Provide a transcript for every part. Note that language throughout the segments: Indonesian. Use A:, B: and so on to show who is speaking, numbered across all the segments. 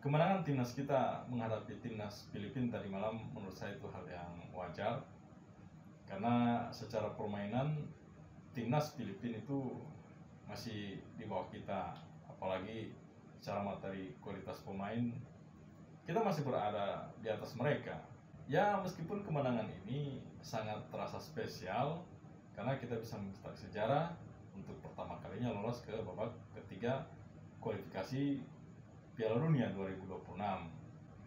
A: Kemenangan timnas kita menghadapi timnas Filipina tadi malam menurut saya itu hal yang wajar, karena secara permainan timnas Filipina itu masih di bawah kita, apalagi secara materi kualitas pemain kita masih berada di atas mereka. Ya, meskipun kemenangan ini sangat terasa spesial karena kita bisa mencetak sejarah untuk pertama kalinya lolos ke babak ketiga kualifikasi Piala Dunia 2026.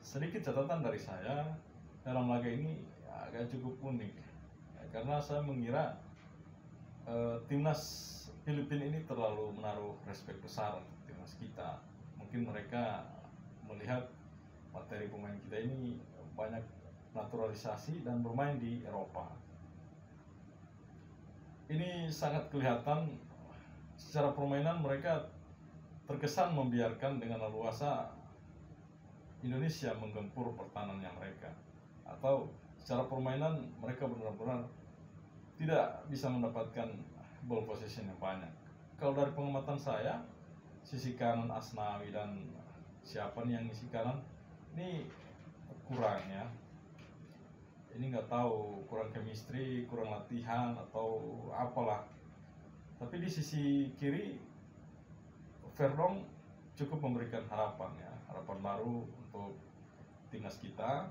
A: Sedikit catatan dari saya dalam laga ini agak cukup unik, karena saya mengira timnas Filipina ini terlalu menaruh respek besar untuk timnas kita. Mungkin mereka melihat materi pemain kita ini banyak naturalisasi dan bermain di Eropa. Ini sangat kelihatan secara permainan mereka terkesan membiarkan dengan leluasa Indonesia menggempur pertahanannya mereka, atau secara permainan mereka benar-benar tidak bisa mendapatkan ball possession yang banyak. Kalau dari pengamatan saya, sisi kanan Asnawi dan siapa nih yang isi kanan ini kurang ya. Ini nggak tahu kurang chemistry, kurang latihan atau apalah. Tapi di sisi kiri Verdong cukup memberikan harapan ya, harapan baru untuk timnas kita,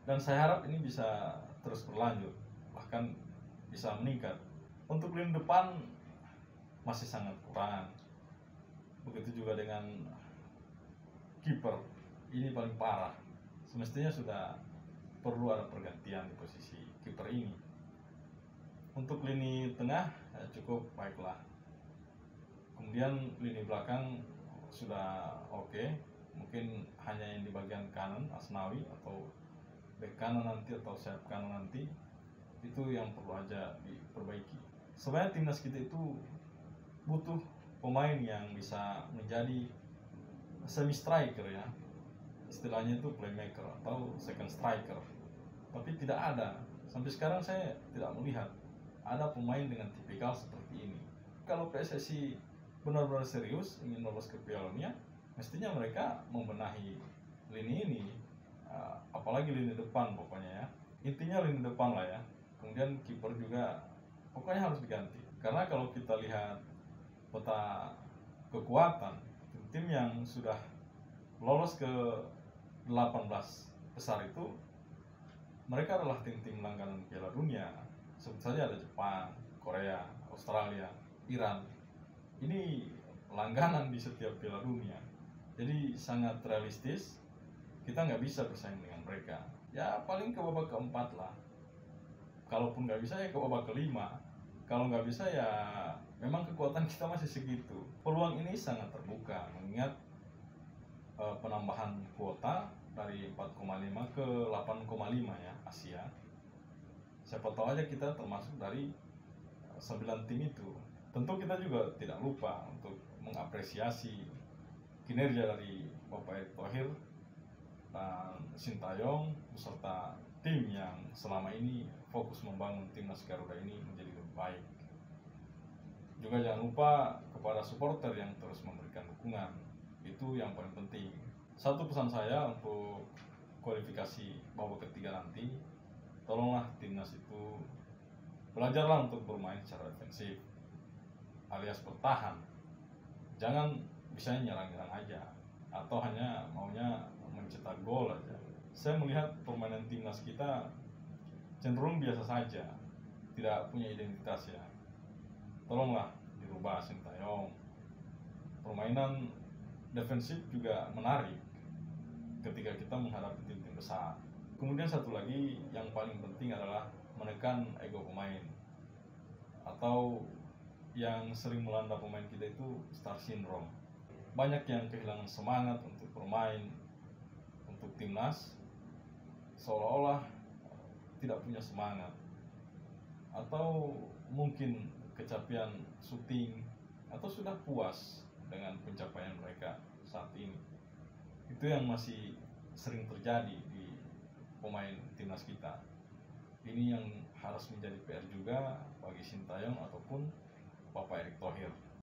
A: dan saya harap ini bisa terus berlanjut, bahkan bisa meningkat. Untuk lini depan masih sangat kurang, begitu juga dengan kiper, ini paling parah. Semestinya sudah perlu ada pergantian di posisi kiper ini. Untuk lini tengah cukup baiklah. Kemudian lini belakang sudah oke. Mungkin hanya yang di bagian kanan Asnawi atau bek kanan nanti atau sayap kanan nanti, itu yang perlu aja diperbaiki. Sebenarnya timnas kita itu butuh pemain yang bisa menjadi semi striker ya, istilahnya itu playmaker atau second striker, tapi tidak ada. Sampai sekarang saya tidak melihat ada pemain dengan tipikal seperti ini. Kalau PSSI benar-benar serius ingin lolos ke Piala Dunia, mestinya mereka membenahi lini ini, apalagi lini depan pokoknya ya. Intinya lini depan lah ya. Kemudian kiper juga pokoknya harus diganti. Karena kalau kita lihat peta kekuatan tim yang sudah lolos ke 18 besar itu, mereka adalah tim-tim langganan Piala Dunia. Sebut saja ada Jepang, Korea, Australia, Iran. Ini langganan di setiap Piala Dunia. Jadi sangat realistis, kita nggak bisa bersaing dengan mereka. Ya paling ke babak keempat lah. Kalaupun nggak bisa ya ke babak kelima. Kalau nggak bisa ya memang kekuatan kita masih segitu. Peluang ini sangat terbuka mengingat penambahan kuota dari 4,5 ke 8,5 ya Asia. Siapa tahu aja kita termasuk dari 9 tim itu. Tentu kita juga tidak lupa untuk mengapresiasi kinerja dari Bapak Erick Thohir dan Sintayong beserta tim yang selama ini fokus membangun timnas Garuda ini menjadi lebih baik. Juga jangan lupa kepada supporter yang terus memberikan dukungan, itu yang paling penting. Satu pesan saya untuk kualifikasi babak ketiga nanti, tolonglah timnas itu belajarlah untuk bermain secara defensif alias bertahan. Jangan bisa nyerang-nyerang aja atau hanya maunya mencetak gol aja. Saya melihat permainan timnas kita cenderung biasa saja, tidak punya identitas ya. Tolonglah dirubah Sintayong. Permainan defensif juga menarik ketika kita menghadapi tim-tim besar. Kemudian satu lagi yang paling penting adalah menekan ego pemain, atau yang sering melanda pemain kita itu star syndrome. Banyak yang kehilangan semangat untuk bermain untuk timnas, seolah-olah tidak punya semangat, atau mungkin kecapean syuting, atau sudah puas dengan pencapaian mereka saat ini. Itu yang masih sering terjadi di pemain timnas kita. Ini yang harus menjadi PR juga bagi Sintayong ataupun Bapak Erick Thohir.